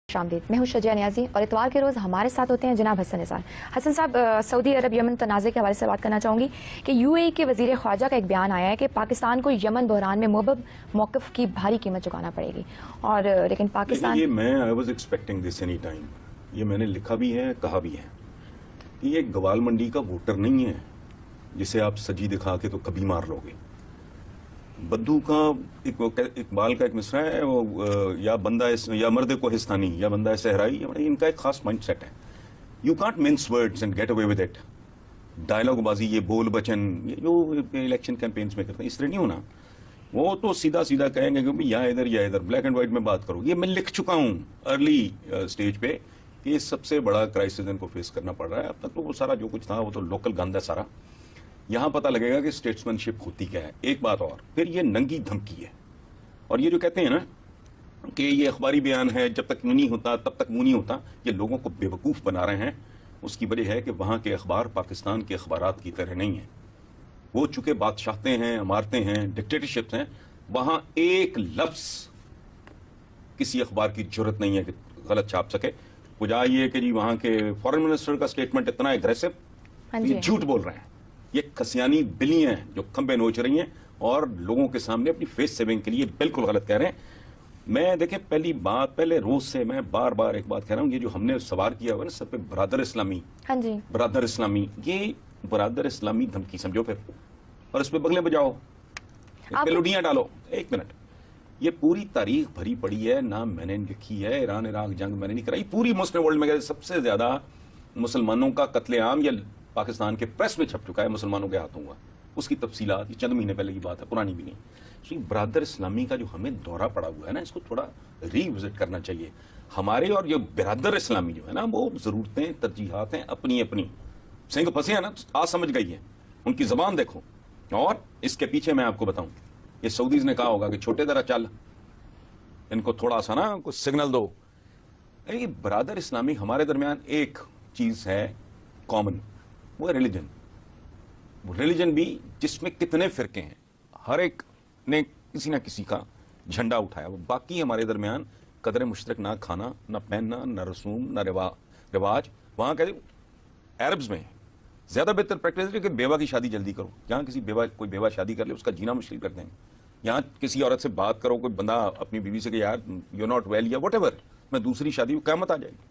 शामदीद। मैं हूं शजिया नियाजी और इतवार के रोज़ हमारे साथ होते हैं जनाब हसन निसार। हसन साहब, सऊदी अरब यमन तनाज़े के हवाले से बात करना चाहूँगी कि यूएई के वज़ीर ख़ारजा का एक बयान आया है कि पाकिस्तान को यमन बहरान में मुबब मौक़िफ़ की भारी कीमत चुकाना पड़ेगी। और लेकिन Pakistan I was expecting this any time, ये मैंने लिखा भी है, कहा भी है कि ये गवाल मंडी का वोटर नहीं है जिसे आप सजी दिखा के तो कभी मार लोगे। बद्दू का इकबाल का एक मिसरा है, वो या बंदा या मर्द कोहिस्तानी या बंदा सहराई, इनका एक खास माइंड सेट है। You can't mince words and get away with it. Dialogue बाजी, ये बोल बचन, ये जो इलेक्शन कैंपेन्स में करते हैं, इस तरह नहीं होना। वो तो सीधा सीधा कहेंगे कि या इधर ब्लैक एंड व्हाइट में बात करो। ये मैं लिख चुका हूँ अर्ली स्टेज पे कि सबसे बड़ा क्राइसिस इनको फेस करना पड़ रहा है। अब तक तो वो सारा जो कुछ था वो तो लोकल गंद है सारा। यहां पता लगेगा कि स्टेट्समैनशिप होती क्या है। एक बात और, फिर ये नंगी धमकी है। और ये जो कहते हैं ना कि ये अखबारी बयान है, जब तक यूं नहीं होता तब तक वो नहीं होता, ये लोगों को बेवकूफ बना रहे हैं। उसकी वजह है कि वहां के अखबार पाकिस्तान के अखबारात की तरह नहीं है। वो चूंकि बादशाहते हैं, अमारतें हैं, डिक्टेटरशिप्स हैं, वहां एक लफ्ज किसी अखबार की जरूरत नहीं है कि गलत छाप सके। वजह ये कि जी वहां के फॉरेन मिनिस्टर का स्टेटमेंट इतना एग्रेसिव, ये झूठ बोल रहे हैं। ये खसियानी बिल्लियां हैं जो खंबे नोच रही हैं और लोगों के सामने अपनी फेस सेविंग के लिए बिल्कुल गलत कह रहे हैं। मैं देखें, पहले रोज से मैं बार बार एक बात कह रहा हूं, ये जो हमने सवार किया हुआ ना सब पे बरादर इस्लामी, हाँ जी, बरादर इस्लामी, ये बरादर इस्लामी धमकी समझो फिर, और इस पे बगले बजाओ, पेलोडियां डालो। एक मिनट, ये पूरी तारीख भरी पड़ी है, नाम मैंने लिखी है, ईरान इराक जंग मैंने नहीं कराई। पूरी मुस्लिम वर्ल्ड में सबसे ज्यादा मुसलमानों का कत्लेआम या पाकिस्तान के प्रेस में छप चुका है, मुसलमानों के हाथों हुआ। उसकी तफसीलात चंद महीने पहले की बात है, पुरानी भी नहीं। तो ये बरादर इस्लामी का जो हमें दौरा पड़ा हुआ है ना, इसको थोड़ा रीविजिट करना चाहिए हमारे। और ये बरादर इस्लामी जो है ना, वो जरूरतें तरजीहात हैं अपनी अपनी। सिंह फंसे हैं ना, आज समझ गई है, उनकी जबान देखो। और इसके पीछे मैं आपको बताऊं, ये सऊदीज ने कहा होगा कि छोटे दरा चल, इनको थोड़ा सा ना कुछ सिग्नल दो। ये बरादर इस्लामी हमारे दरमियान एक चीज है कॉमन, वो है रिलीजन। रिलीजन भी जिसमें कितने फिरके हैं, हर एक ने किसी ना किसी का झंडा उठाया। वो बाकी हमारे दरमियान कदर मुश्तरक, ना खाना, ना पहनना, ना रसूम, ना रिवाज। वहां कहते अरब्स में ज्यादा बेहतर प्रैक्टिस है कि बेवा की शादी जल्दी करो। जहां कोई बेवा शादी कर ले उसका जीना मुश्किल कर देंगे। यहाँ किसी औरत से बात करो, कोई बंदा अपनी बीवी से कि यार यू नॉट वेल या व्हाटएवर, मैं दूसरी शादी, क़यामत आ जाएगी।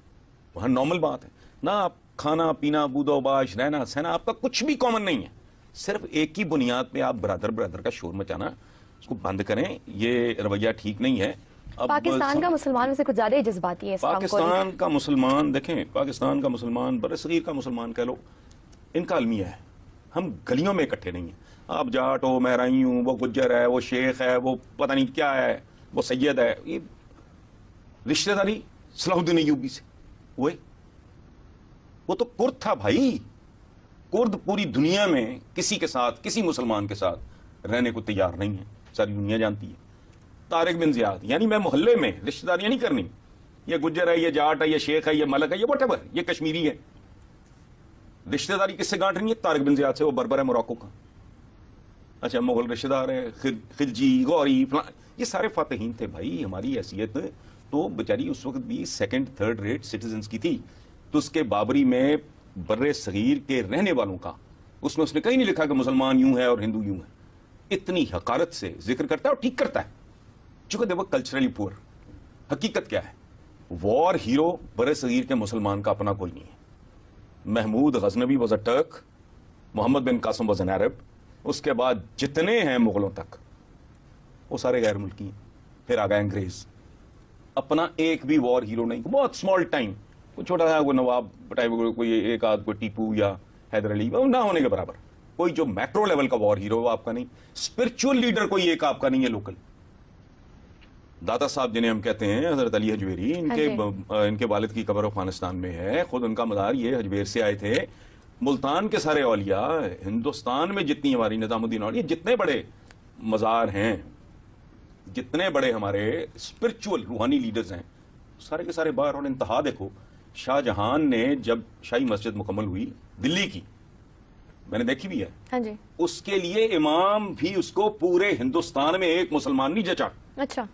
वहां नॉर्मल बात है ना, आप खाना पीना, बूदोबाश, रहना सहना, आपका कुछ भी कॉमन नहीं है। सिर्फ एक ही बुनियाद पे आप ब्रदर का शोर मचाना, उसको बंद करें। ये रवैया ठीक नहीं है। अब पाकिस्तान का मुसलमान में से कुछ ज्यादा ही जज्बाती है। पाकिस्तान का मुसलमान देखें, पाकिस्तान का मुसलमान, बरसगीर का मुसलमान कह लो, इनका अलमिया है। हम गलियों में इकट्ठे नहीं है। आप जाट हो, महराई हूं, वो गुज्जर है, वो शेख है, वो पता नहीं क्या है, वो सैयद है। ये रिश्तेदारी सलाहुद्दीन अय्यूबी से हुए, वो तो कुर्द था भाई। कुर्द पूरी दुनिया में किसी के साथ, किसी मुसलमान के साथ रहने को तैयार नहीं है, सारी दुनिया जानती है। तारिक बिन जियाद, यानी मैं मोहल्ले में रिश्तेदारियां नहीं करनी, ये गुज्जर है, ये जाट है, ये शेख है, ये मलक है, ये व्हाटएवर, ये कश्मीरी है। रिश्तेदारी किससे गांठ रही है? तारिक बिन जियाद से। वो बर्बर है मोरक्को का। अच्छा, मुगल रिश्तेदार है, खिलजी, गौरी, ये सारे फातहीन थे भाई। हमारी हैसियत तो बेचारी उस वक्त भी सेकंड थर्ड रेट सिटीजन्स की थी। तो उसके बाबरी में बर्रे सगीर के रहने वालों का, उसमें उसने कहीं नहीं लिखा कि मुसलमान यूं है और हिंदू यूं है। इतनी हकारत से जिक्र करता है और ठीक करता है, चूंकि देखो कल्चरली पुअर। हकीकत क्या है? वॉर हीरो बर्रे सगीर के मुसलमान का अपना कोई नहीं है। Mahmud Ghaznavi was a Turk, Muhammad bin Qasim was an Arab. उसके बाद जितने हैं मुगलों तक, वो सारे गैर मुल्की हैं। फिर आ गए अंग्रेज। अपना एक भी वॉर हीरो नहीं, बहुत स्मॉल टाइम, कोई छोटा सा, कोई नवाब बटाई, कोई एक आध, कोई टीपू या हैदर अली, ना होने के बराबर। कोई जो मैक्रो लेवल का वॉर हीरो आपका नहीं। स्पिरिचुअल लीडर कोई एक आपका नहीं है लोकल। दादा साहब जिन्हें हम कहते हैं, हजरत अली हजवेरी, इनके वालिद की कब्र अफगानिस्तान में है। खुद उनका मदार ये हजवेर से आए थे। मुल्तान के सारे औलिया, हिंदुस्तान में जितनी हमारी निजामुद्दीन औलिया, जितने बड़े मजार हैं, जितने बड़े हमारे स्पिरिचुअल रूहानी लीडर्स हैं, सारे के सारे बाहर। और इंतहा देखो, शाहजहां ने जब शाही मस्जिद मुकम्मल हुई दिल्ली की, मैंने देखी भी है, हाँ जी, उसके लिए इमाम भी उसको पूरे हिंदुस्तान में एक मुसलमान नहीं जचा। अच्छा,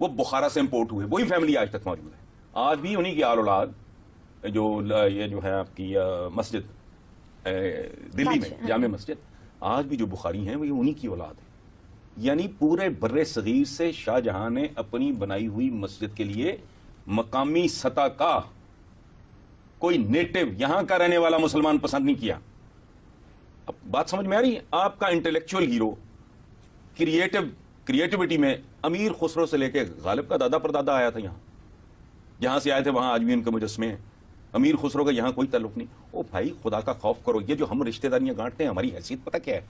वो बुखारा से इंपोर्ट हुए, वही फैमिली आज तक मौजूद है। آج بھی انہی کی آل اولاد جو یہ جو ہے آپ کی مسجد دلی میں جامع مسجد، آج بھی جو بخاری ہیں وہ یہ انہی کی اولاد ہے. یعنی پورے بر صغیر سے شاہ جہاں نے اپنی بنائی ہوئی مسجد کے لیے مقامی سطح کا کوئی نیٹو یہاں کا رہنے والا مسلمان پسند نہیں کیا. اب بات سمجھ میں آ رہی ہے؟ آپ کا انٹلیکچوئل ہیرو کریٹیوٹی میں امیر خسرو سے لے کے غالب کا دادا پردادا آیا تھا یہاں، جہاں سے آئے تھے وہاں آج بھی ان کے مجسمے ہیں. امیر خسرو کا یہاں کوئی تعلق نہیں. او بھائی خدا کا خوف کرو. یہ جو ہم رشتہ داریاں گانٹتے ہیں ہماری حیثیت پتہ کیا ہے؟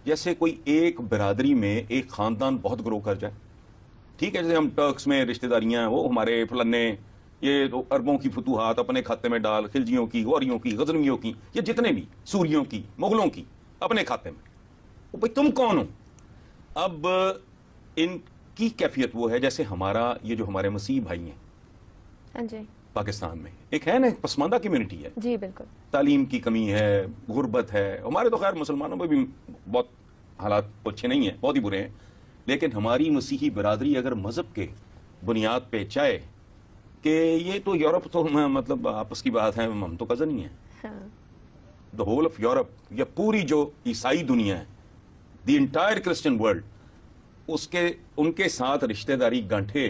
جیسے کوئی ایک برادری میں ایک خاندان بہت گرو کر جائے، ٹھیک ہے، جیسے ہم ٹرکس میں رشتہ داریاں ہیں، وہ ہمارے فلانے یہ تو اربوں کی فتوحات اپنے کھاتے میں ڈال، خلجیوں کی، غوریوں کی، غزنویوں کی، یہ جتنے بھی سوریوں کی، مغلوں کی اپنے کھاتے میں. او بھائی تم کون ہو؟ اب ان کی کیفیت وہ ہے جیسے ہمارا یہ جو ہمارے مسیح بھائی ہیں ہاں جی پاکستان میں، ایک ہے نا پسماندہ کمیونٹی ہے، جی بالکل. تعلیم کی کمی ہے، غربت ہے. ہمارے تو خیر مسلمانوں میں بھی بہت حالات اچھے نہیں ہیں، بہت ہی برے ہیں، لیکن ہماری مسیحی برادری اگر مذہب کے بنیاد پہ چاہے کہ یہ تو یورپ تو مطلب آپس کی بات ہے، ہم تو کزن ہی ہیں. دا ہول آف یورپ، یا پوری جو عیسائی دنیا ہے، دی انٹائر کرسچن ورلڈ، ان کے ساتھ رشتہ داری گانٹھے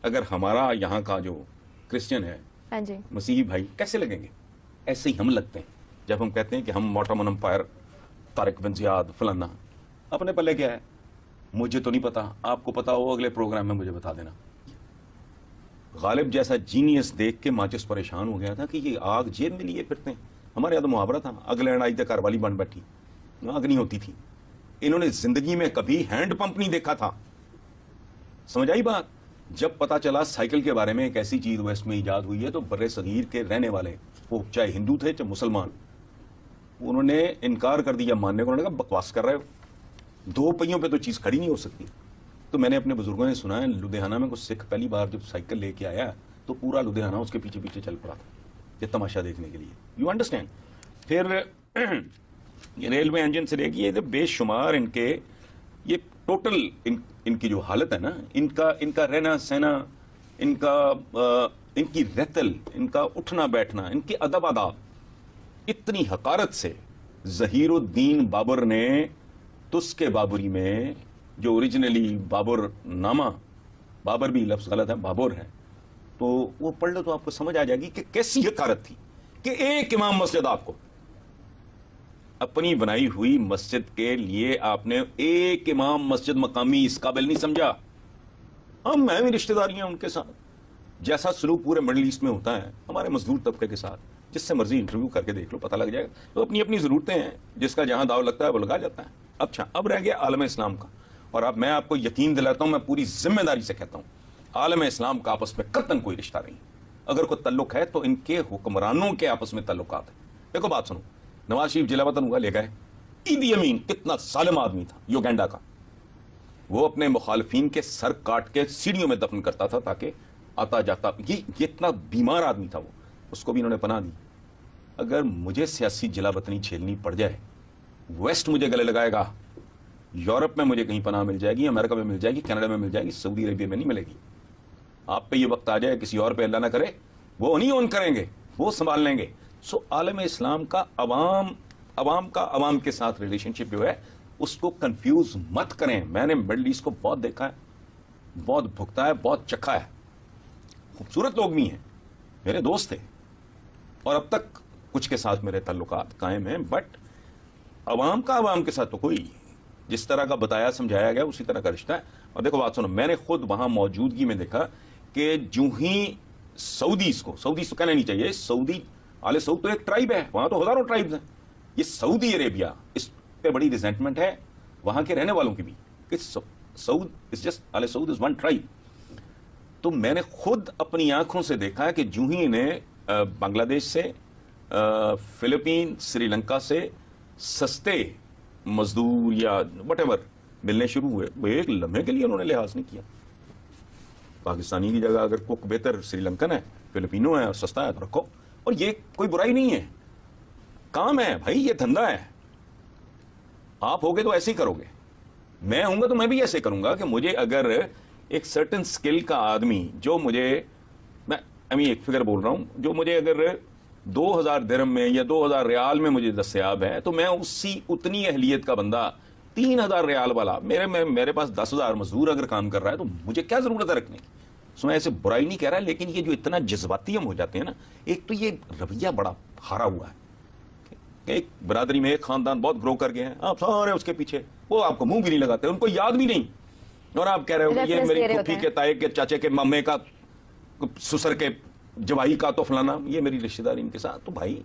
اگر ہمارا یہاں کا جو کرسچن ہے، ہاں جی مسیحی بھائی، کیسے لگیں گے؟ ایسے ہی ہم لگتے ہیں جب ہم کہتے ہیں کہ ہم اوٹومن امپائر، طارق بن زیاد فلانا. اپنے پلے کیا ہے مجھے تو نہیں پتا، آپ کو پتا ہو اگلے پروگرام میں مجھے بتا دینا. غالب جیسا جینیس دیکھ کے ماچس پریشان ہو گیا تھا کہ یہ آگ جیب میں لیے پھرتے ہیں. ہمارے یہاں تو محاورہ تھا، اگلے آئی کار والی بن بیٹھی، آگ نہیں ہوتی تھی. انہوں نے زندگی میں کبھی ہینڈ پمپ نہیں دیکھا تھا. سمجھ آئی بات؟ جب پتا چلا سائیکل کے بارے میں ایک ایسی چیز ویسٹ میں ایجاد ہوئی ہے تو بر صغیر کے رہنے والے، وہ چاہے ہندو تھے چاہے مسلمان، انہوں نے انکار کر دیا ماننے کو. انہوں نے کہا بکواس کر رہے ہو، دو پہیوں پہ تو چیز کھڑی نہیں ہو سکتی. تو میں نے اپنے بزرگوں نے سنا ہے لدھیانہ میں کوئی سکھ پہلی بار جب سائیکل لے کے آیا تو پورا لدھیانہ اس کے پیچھے پیچھے چل پڑا تھا یہ تماشا دیکھنے کے لیے. You understand? پھر ریلوے انجن سے لے کے یہ بے شمار ان کے یہ ٹوٹل ان کی جو حالت ہے نا، ان کا رہنا سہنا، ان کی رہتل، ان کا اٹھنا بیٹھنا، ان کی ادب آداب اتنی حقارت سے ظہیر الدین بابر نے تسک بابری میں، جو اوریجنلی بابر نامہ، بابر بھی لفظ غلط ہے، بابر ہے، تو وہ پڑھ لو تو آپ کو سمجھ آ جائے گی کہ کیسی حقارت تھی کہ ایک امام مسجد آپ کو اپنی بنائی ہوئی مسجد کے لیے آپ نے ایک امام مسجد مقامی اس قابل نہیں سمجھا. ہم میں بھی رشتہ داریاں ان کے ساتھ، جیسا سلوک پورے مڈل ایسٹ میں ہوتا ہے ہمارے مزدور طبقے کے ساتھ، جس سے مرضی انٹرویو کر کے دیکھ لو پتہ لگ جائے گا. تو اپنی اپنی ضرورتیں ہیں، جس کا جہاں داؤ لگتا ہے وہ لگا جاتا ہے. اچھا اب رہ گیا عالم اسلام کا، اور اب میں آپ کو یقین دلاتا ہوں، میں پوری ذمہ داری سے کہتا ہوں عالم اسلام کا آپس میں قطعاً کوئی رشتہ نہیں. اگر کوئی تعلق ہے تو ان کے حکمرانوں کے آپس میں تعلقات ہیں. دیکھو بات سنو، نواز شریف جلا وطن ہوا لے گئے. عیدی امین کتنا ظالم آدمی تھا یوگینڈا کا، وہ اپنے مخالفین کے سر کاٹ کے سیڑھیوں میں دفن کرتا تھا تاکہ آتا جاتا، یہ اتنا بیمار آدمی تھا وہ، اس کو بھی انہوں نے پناہ دی. اگر مجھے سیاسی جلا وطنی جھیلنی پڑ جائے، ویسٹ مجھے گلے لگائے گا، یورپ میں مجھے کہیں پناہ مل جائے گی، امریکہ میں مل جائے گی، کینیڈا میں مل جائے گی، سعودی عربیہ میں نہیں ملے گی. آپ پہ یہ وقت آ جائے کسی اور پہ اللہ نہ کرے، وہ نہیں اون کریں گے، وہ سنبھال لیں گے. سو عالم اسلام کا عوام کے ساتھ ریلیشن شپ جو ہے اس کو کنفیوز مت کریں. میں نے مڈل ایسٹ کو بہت دیکھا ہے، بہت بھگتا ہے، بہت چکھا ہے. خوبصورت لوگ بھی ہیں، میرے دوست تھے، اور اب تک کچھ کے ساتھ میرے تعلقات قائم ہیں، بٹ عوام کے ساتھ تو کوئی جس طرح کا بتایا سمجھایا گیا اسی طرح کا رشتہ ہے. اور دیکھو بات سنو، میں نے خود وہاں موجودگی میں دیکھا کہ جو ہی سعودیز کو کہنا نہیں چاہیے، سعودی آل سعود تو ایک ٹرائب ہے، وہاں تو ہزاروں ٹرائبز ہیں. یہ سعودی عربیہ، اس پہ بڑی ریزنٹمنٹ ہے وہاں کے رہنے والوں کی بھی کہ آل سعود از ون ٹرائب. تو میں نے خود اپنی آنکھوں سے دیکھا ہے کہ جو ہی انہیں بنگلہ دیش سے، فلپین، سری لنکا سے سستے مزدور یا وٹ ایور ملنے شروع ہوئے، وہ ایک لمحے کے لیے انہوں نے لحاظ نہیں کیا. پاکستانی کی جگہ اگر کوک بہتر سری لنکن ہے، فلپینو ہے اور سستا ہے تو رکھو. اور یہ کوئی برائی نہیں ہے، کام ہے بھائی، یہ دھندا ہے. آپ ہوگے تو ایسے ہی کرو گے، میں ہوں گا تو میں بھی ایسے کروں گا کہ مجھے اگر ایک سرٹن سکل کا آدمی جو میں मैं एक फिगर बोल रहा हूँ, जो मुझे अगर 2000 दिरहम में या 2000 रियाल में मुझे दस्तयाब है, तो मैं उतनी अहलियत का बंदा 3000 रियाल वाला, मेरे पास 10,000 मजदूर अगर काम कर रहा है, तो मुझे क्या जरूरत है रखने की। सो मैं ऐसे बुराई नहीं कह रहा, लेकिन ये जो इतना जज्बाती हम हो जाते हैं ना, एक तो ये रवैया बड़ा हारा हुआ है। एक बरादरी में एक खानदान बहुत ग्रो कर गए हैं, आप सारे उसके पीछे, वो आपको मुंह भी नहीं लगाते, उनको याद भी नहीं, और आप कह रहे हो कि ये मेरी फूफी के, ताए के, चाचे के, मम्मे का, ससुर के जवाई का, तो फलाना, ये मेरी रिश्तेदारी इनके साथ। तो भाई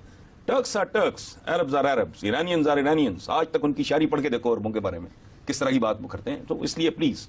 Turks are Turks, Arabs are Arabs, Iranians are Iranians. आज तक उनकी शायरी पढ़ के देखो अरबों के बारे में किस तरह की बात वो करते हैं। तो इसलिए प्लीज